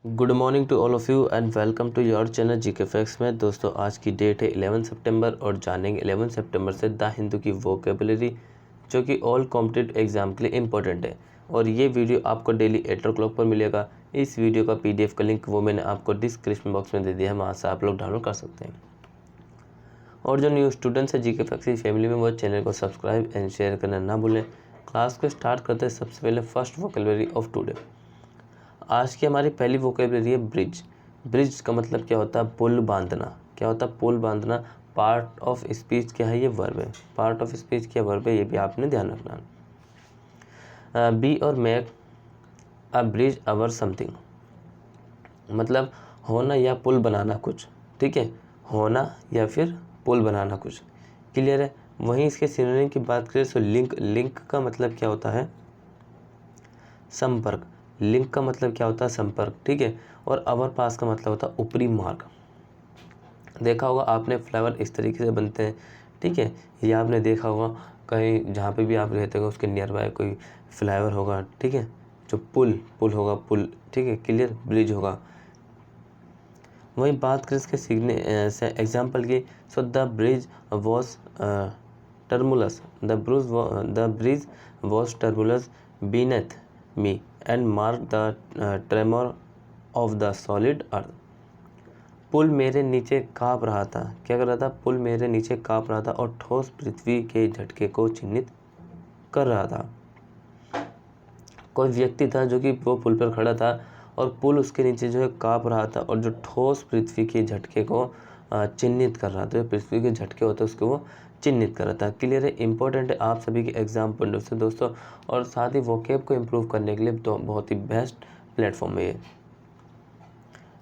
Good morning to all of you and welcome to your channel GK facts में। दोस्तों आज की date है 11 सितंबर और जानेंगे 11 सितंबर से द हिंदू की वोकेबलरी जो कि ऑल कॉम्पिटिटिव एग्जाम के लिए इम्पोर्टेंट है। और ये वीडियो आपको डेली 8 o'clock पर मिलेगा। इस वीडियो का PDF का लिंक वो मैंने आपको डिस्क्रिप्शन बॉक्स में दे दिया है, वहाँ से आप लोग डाउनलोड कर सकते हैं। और जो न्यू स्टूडेंट्स है जीके फैक्ट्स की फैमिली में, वो चैनल को सब्सक्राइब एंड शेयर करना ना भूलें। क्लास को स्टार्ट करते हैं सबसे पहले फर्स्ट वोकेबलरी ऑफ टुडे। आज की हमारी पहली वोकेबलरी है ब्रिज। ब्रिज का मतलब क्या होता है? पुल बांधना। क्या होता है? पुल बांधना। पार्ट ऑफ स्पीच क्या है? ये वर्ब है। पार्ट ऑफ स्पीच क्या वर्ब है? ये भी आपने ध्यान रखना। बी और make a bridge our something, मतलब होना या पुल बनाना कुछ। ठीक है, होना या फिर पुल बनाना कुछ। क्लियर है? वहीं इसके सिनोनिम की बात करें तो लिंक। लिंक का मतलब क्या होता है? संपर्क। लिंक का मतलब क्या होता है? संपर्क। ठीक है, और अवर पास का मतलब होता है ऊपरी मार्ग। देखा होगा आपने, फ्लावर इस तरीके से बनते हैं। ठीक है, ये आपने देखा होगा कहीं जहाँ पे भी आप रहते हो उसके नियर बाय कोई फ्लावर होगा। ठीक है, जो पुल होगा, पुल। ठीक है, क्लियर। ब्रिज होगा। वहीं बात करें इसके सीखने से एग्जाम्पल की, so the bridge was tremulous. The bridge was tremulous beneath me and mark the tremor of the solid earth. पुल मेरे नीचे काँप रहा था। क्या कर रहा था? पुल मेरे नीचे काँप रहा था और ठोस पृथ्वी के झटके को चिन्हित कर रहा था। कोई व्यक्ति था जो कि वो पुल पर खड़ा था और पुल उसके नीचे जो है काँप रहा था और जो ठोस पृथ्वी के झटके को चिन्हित कर रहा था। जो पृथ्वी के झटके होते हैं उसको वो चिन्हित कर रहा था। क्लियर है? इंपॉर्टेंट है आप सभी के एग्जाम पॉइंट ऑफ से दोस्तों, और साथ ही वोकैब को इम्प्रूव करने के लिए तो बहुत ही बेस्ट प्लेटफॉर्म है ये।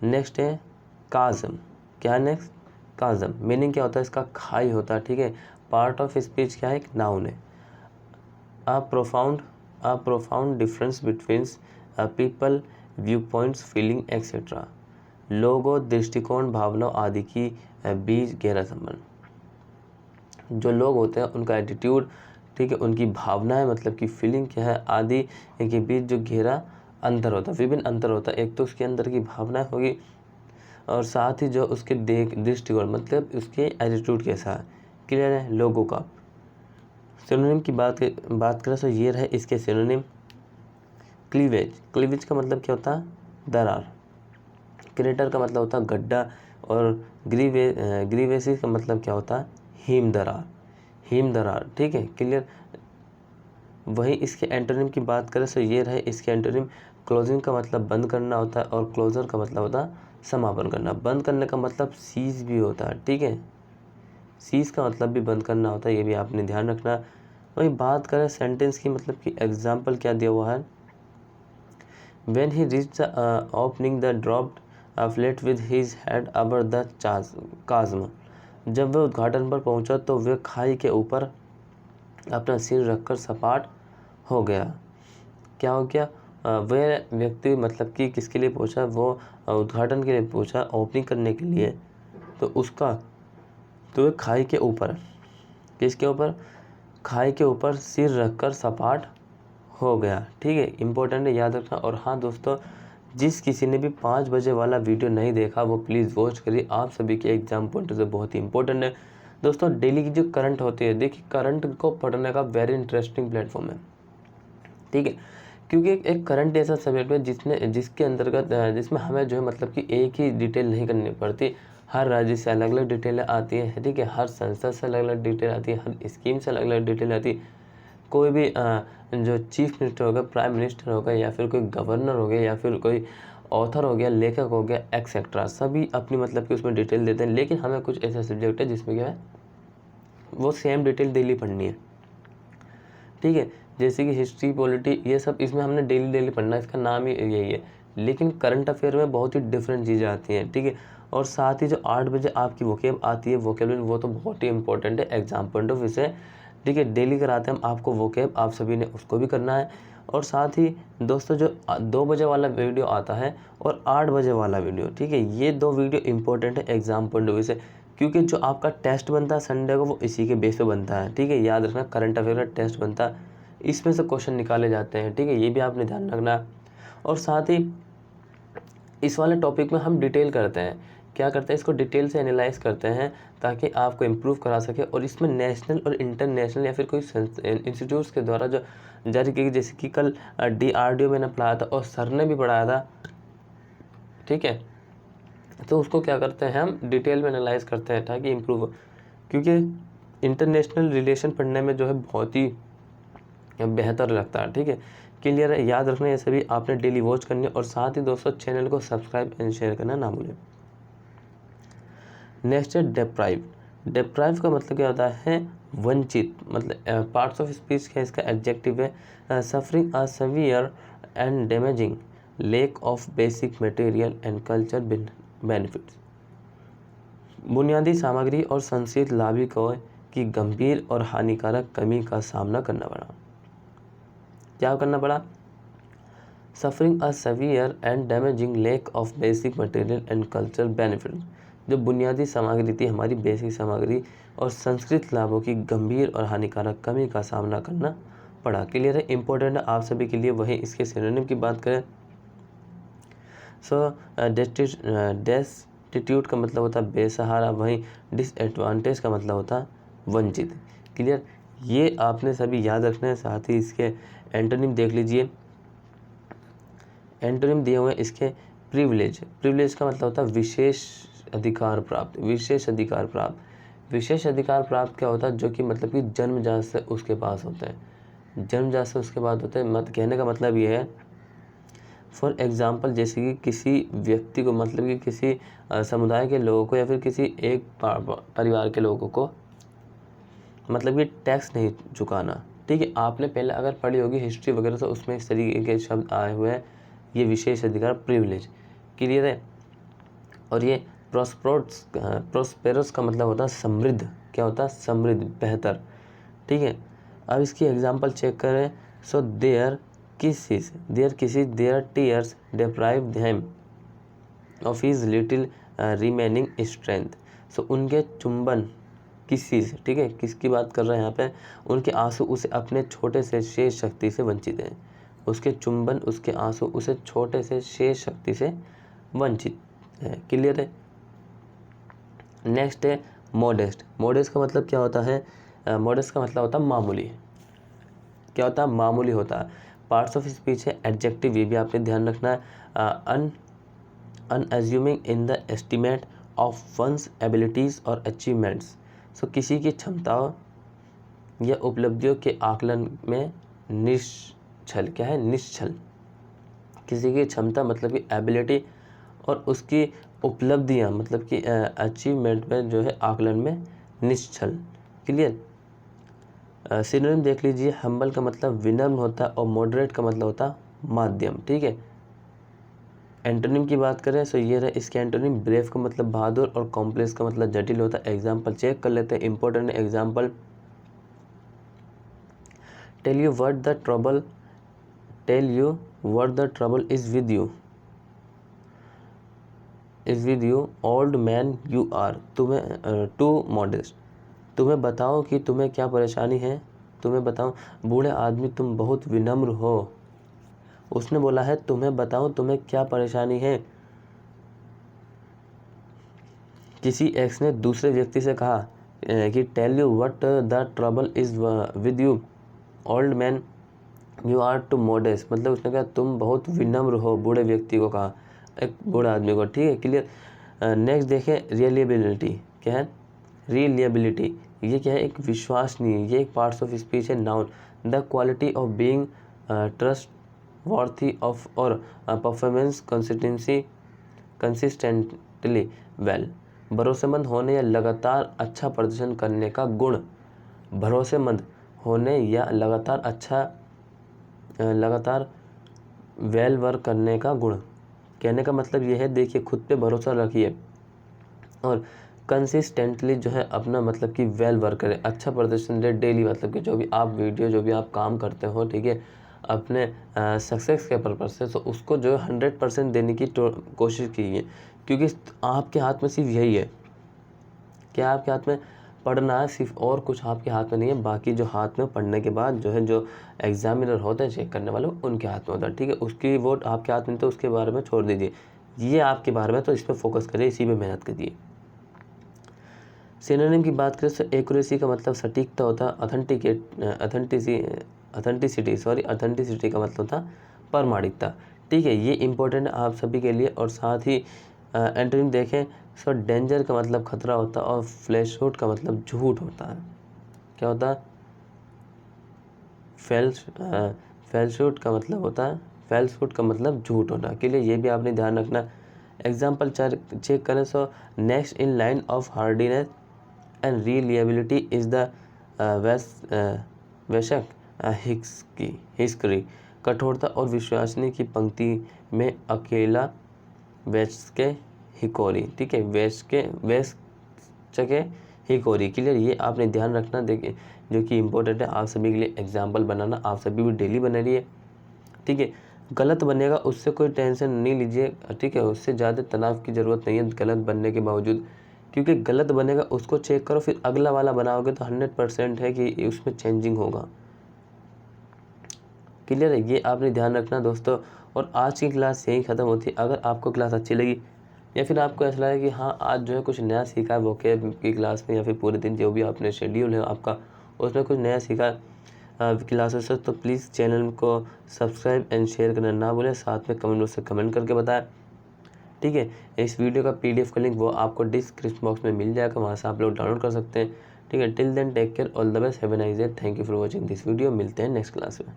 नेक्स्ट है काज़म। क्या नेक्स्ट? काज़म। मीनिंग क्या होता है इसका? खाई होता है। ठीक है, पार्ट ऑफ स्पीच क्या है? एक नाउन है। अ profound difference between people, view points, feeling etcetera. लोगों, दृष्टिकोण, भावनाओं आदि की बीच गहरा संबंध। जो लोग होते हैं उनका एटीट्यूड, ठीक है, उनकी भावनाएं मतलब कि फीलिंग क्या है आदि के बीच जो गहरा अंतर होता है, विभिन्न अंतर होता है। एक तो उसके अंदर की भावनाएं होगी और साथ ही जो उसके दृष्टिकोण मतलब उसके एटीट्यूड कैसा है। क्लियर है? लोगों का सिनोनिम की बात करें तो ये रहे इसके सिनोनिम। क्लीवेज। क्लीवेज का मतलब क्या होता है? दरार। क्रेटर का मतलब होता है गड्ढा। और ग्रीवेसिस का मतलब क्या होता है? हिम दरार। हिम दरार। ठीक है, क्लियर। वही इसके एंटोनिम की बात करें तो ये रहे इसके एंटोनिम। क्लोजिंग का मतलब बंद करना होता है और क्लोजर का मतलब होता है समापन करना। बंद करने का मतलब सीज भी होता है। ठीक है, सीज का मतलब भी बंद करना होता है, ये भी आपने ध्यान रखना। वही बात करें सेंटेंस की, मतलब कि एग्जाम्पल क्या दिया हुआ है। When he reached the opening, the dropped a plate with his head over the chasm. जब वह उद्घाटन पर पहुंचा तो वह खाई के ऊपर अपना सिर रखकर सपाट हो गया। क्या हो गया? वह व्यक्ति मतलब कि किसके लिए पूछा? वो उद्घाटन के लिए पूछा, ओपनिंग करने के लिए। तो उसका तो वह खाई के ऊपर, किसके ऊपर? खाई के ऊपर सिर रखकर सपाट हो गया। ठीक है, इंपॉर्टेंट है, याद रखना। और हाँ दोस्तों, जिस किसी ने भी 5 बजे वाला वीडियो नहीं देखा वो प्लीज़ वॉच करिए, आप सभी के एग्जाम पॉइंट से बहुत ही इंपॉर्टेंट है। दोस्तों डेली की जो करंट होती है, देखिए करंट को पढ़ने का वेरी इंटरेस्टिंग प्लेटफॉर्म है। ठीक है, क्योंकि एक करंट ऐसा सब्जेक्ट है जिसके अंतर्गत जिसमें हमें जो है मतलब कि एक ही डिटेल नहीं करनी पड़ती। हर राज्य से अलग अलग डिटेलें आती है। ठीक है, हर संस्था से अलग अलग डिटेल आती है, हर स्कीम से अलग अलग डिटेल आती है। कोई भी जो चीफ मिनिस्टर होगा, प्राइम मिनिस्टर होगा, या फिर कोई गवर्नर हो गया, या फिर कोई ऑथर हो गया, लेखक हो गया, एक्सेट्रा, सभी अपनी मतलब कि उसमें डिटेल देते हैं। लेकिन हमें कुछ ऐसा सब्जेक्ट है जिसमें क्या है वो सेम डिटेल डेली पढ़नी है। ठीक है, जैसे कि हिस्ट्री, पॉलिटी, ये सब इसमें हमने डेली पढ़ना है, इसका नाम ही यही है। लेकिन करंट अफेयर में बहुत ही डिफरेंट चीज़ें आती हैं। ठीक है, और साथ ही जो 8 बजे आपकी वोकेब आती है, वोकेबलरी, वो तो बहुत ही इंपॉर्टेंट है एग्जाम पॉइंट ऑफ व्यू से। ठीक है, डेली कराते हैं हम आपको वोकेब, आप सभी ने उसको भी करना है। और साथ ही दोस्तों जो 2 बजे वाला वीडियो आता है और 8 बजे वाला वीडियो, ठीक है, ये 2 वीडियो इंपॉर्टेंट है एग्जाम पॉइंट ऑफ व्यू से, क्योंकि जो आपका टेस्ट बनता है संडे को वो इसी के बेस पे बनता है। ठीक है, याद रखना, करंट अफेयर का टेस्ट बनता है, इसमें से क्वेश्चन निकाले जाते हैं। ठीक है, ये भी आपने ध्यान रखना। और साथ ही इस वाले टॉपिक में हम डिटेल करते हैं, क्या करते हैं, इसको डिटेल से एनालाइज करते हैं ताकि आपको इम्प्रूव करा सके। और इसमें नेशनल और इंटरनेशनल या फिर कोई इंस्टीट्यूट्स के द्वारा जो जारी की, जैसे कि कल DRDO मैंने पढ़ाया था और सर ने भी पढ़ाया था, ठीक है। तो उसको क्या करते हैं, हम डिटेल में एनालाइज करते हैं ताकि इम्प्रूव हो, क्योंकि इंटरनेशनल रिलेशन पढ़ने में जो है बहुत ही बेहतर लगता है, ठीक है। क्लियर है, याद रखना ये सभी आपने डेली वॉच करनी है। और साथ ही दोस्तों चैनल को सब्सक्राइब एंड शेयर करना ना भूलें। नेक्स्ट है डेप्राइव। डेप्राइव का मतलब क्या होता है, वंचित। मतलब पार्ट्स ऑफ स्पीच का इसका एडजेक्टिव है suffering a severe and damaging lack of basic material and culture benefits. बुनियादी सामग्री और संचित लाभों की गंभीर और हानिकारक कमी का सामना करना पड़ा। क्या करना पड़ा, suffering a severe and damaging lack of basic material and culture benefits. जो बुनियादी सामग्री थी, हमारी बेसिक सामग्री और संस्कृत लाभों की गंभीर और हानिकारक कमी का सामना करना पड़ा। क्लियर है, इंपॉर्टेंट है आप सभी के लिए। वही इसके सिनोनिम की बात करें, सो डेस्टिट्यूट का मतलब होता है बेसहारा, वहीं डिसएडवांटेज का मतलब होता है वंचित। क्लियर, ये आपने सभी याद रखना है। साथ ही इसके एंटोनिम देख लीजिए, एंटोनिम दिए हुए हैं इसके। प्रिविलेज, प्रिविलेज का मतलब होता है विशेष अधिकार प्राप्त, विशेष अधिकार प्राप्त। विशेष अधिकार प्राप्त क्या होता है, जो कि मतलब कि जन्मजात से उसके पास होता है, जन्मजात से उसके बाद होता है। मत कहने का मतलब ये है, फॉर एग्जाम्पल जैसे कि किसी व्यक्ति को, मतलब कि किसी समुदाय के लोगों को या फिर किसी एक परिवार के लोगों को मतलब कि टैक्स नहीं चुकाना, ठीक है। आपने पहले अगर पढ़ी होगी हिस्ट्री वगैरह, तो उसमें इस तरीके के शब्द आए हुए हैं, ये विशेष अधिकार, प्रिविलेज। क्लियर है। और ये प्रोस्पेरस का मतलब होता है समृद्ध। क्या होता है, समृद्ध, बेहतर, ठीक है। अब इसकी एग्जांपल चेक करें। So their kisses their tears deprive them of his little remaining strength. So उनके चुंबन, किसी से, ठीक है, किसकी बात कर रहे हैं यहाँ पे, उनके आंसू उसे अपने छोटे से शेष शक्ति से वंचित हैं। उसके चुंबन, उसके आंसू उसे छोटे से शेष शक्ति से वंचित है। क्लियर है। नेक्स्ट है मॉडेस्ट। मॉडेस्ट का मतलब क्या होता है, मॉडेस्ट का मतलब होता है मामूली। क्या होता है, मामूली होता है। पार्ट्स ऑफ स्पीच है एडजेक्टिव, ये भी आपने ध्यान रखना है। Unassuming in the estimate of one's abilities और अचीवमेंट्स। सो किसी की क्षमताओं या उपलब्धियों के आकलन में निश्चल। क्या है, निश्चल। किसी की क्षमता मतलब कि एबिलिटी और उसकी उपलब्धियां मतलब कि अचीवमेंट में जो है आकलन में निश्चल। क्लियर। सिनोनिम देख लीजिए, हम्बल का मतलब विनम्र होता है और मॉडरेट का मतलब होता है माध्यम, ठीक है। एंटोनिम की बात करें तो ये रहे इसके एंटोनिम, ब्रेव का मतलब बहादुर और कॉम्प्लेक्स का मतलब जटिल होता है। एग्जाम्पल चेक कर लेते हैं, important example. Tell you what the trouble is with you old man you are too modest. तुम्हें बताओ कि तुम्हें क्या परेशानी है, तुम्हें बताओ बूढ़े आदमी तुम बहुत विनम्र हो। उसने बोला है तुम्हें बताओ तुम्हें क्या परेशानी है। किसी एक्स ने दूसरे व्यक्ति से कहा कि tell you what the trouble is with you old man you are too modest. मतलब उसने कहा तुम बहुत विनम्र हो, बूढ़े व्यक्ति को कहा, एक बूढ़े आदमी को, ठीक है। क्लियर। नेक्स्ट देखें, रियलिएबिलिटी। क्या है, रियलिएबिलिटी, ये क्या है, एक विश्वसनीय, ये एक पार्ट्स ऑफ स्पीच है। Noun, the quality of being trust worthy of और परफॉर्मेंस कंसिस्टेंटली वेल। भरोसेमंद होने या लगातार अच्छा प्रदर्शन करने का गुण। भरोसेमंद होने या लगातार वेल वर्क करने का गुण। कहने का मतलब ये है, देखिए खुद पे भरोसा रखिए और कंसिस्टेंटली जो है अपना मतलब कि वेल वर्क करें, अच्छा प्रदर्शन दे डेली। मतलब कि जो भी आप वीडियो, जो भी आप काम करते हो, ठीक है, अपने सक्सेस के पर्पज से, तो उसको जो है 100% देने की कोशिश कीजिए, क्योंकि आपके हाथ में सिर्फ यही है। क्या आपके हाथ में पढ़ना है सिर्फ, और कुछ आपके हाथ में नहीं है। बाकी जो हाथ में पढ़ने के बाद जो है, जो एग्जामिनर होते हैं, चेक करने वाले, उनके हाथ में होता है, ठीक है। उसकी वोट आपके हाथ में, तो उसके बारे में छोड़ दीजिए। ये आपके बारे में, तो इस पर फोकस करिए, इसी पे मेहनत करिए। सिनोनिम की बात करें तो एक्यूरेसी का मतलब सटीकता होता है, अथेंटिसिटी का मतलब होता प्रामाणिकता। ठीक है, ये इंपॉर्टेंट है आप सभी के लिए। और साथ ही एंटोनिम देखें सो डेंजर का मतलब खतरा होता है और फ्लैशहुड का मतलब झूठ होता है। क्या होता है? फेल्सहुड का मतलब होता है, फेल्सहुड का मतलब झूठ होना। के लिए ये भी आपने ध्यान रखना। एग्जाम्पल चेक करें so next in line of hardiness and reliability is the वैशक हिस्ट्री। कठोरता और विश्वसनीय की पंक्ति में अकेला वेस्के हिकोरी। ठीक है, वेस्के हिकोरी। क्लियर, ये आपने ध्यान रखना। देखिए जो कि इम्पोर्टेंट है आप सभी के लिए, एग्जाम्पल बनाना आप सभी भी डेली बनाइए। ठीक है, गलत बनेगा उससे कोई टेंशन नहीं लीजिए। ठीक है, उससे ज़्यादा तनाव की ज़रूरत नहीं है गलत बनने के बावजूद, क्योंकि गलत बनेगा उसको चेक करो, फिर अगला वाला बनाओगे तो 100% है कि उसमें चेंजिंग होगा। क्लियर है, ये आपने ध्यान रखना दोस्तों। और आज की क्लास यहीं ख़त्म होती है। अगर आपको क्लास अच्छी लगी या फिर आपको ऐसा लगा कि हाँ आज जो है कुछ नया सीखा है वोकैब की क्लास में, या फिर पूरे दिन जो भी आपने शेड्यूल है आपका उसमें कुछ नया सीखा क्लासेस से, तो प्लीज़ चैनल को सब्सक्राइब एंड शेयर करना ना भूलें। साथ में कमेंट बॉक्स से कमेंट करके बताएं। ठीक है, इस वीडियो का PDF का लिंक वो आपको डिस्क्रिप्शन बॉक्स में मिल जाएगा, वहाँ से आप लोग डाउनलोड कर सकते हैं। ठीक है, till then take care, all the best, have a nice day, thank you for watching this video. मिलते हैं नेक्स्ट क्लास में।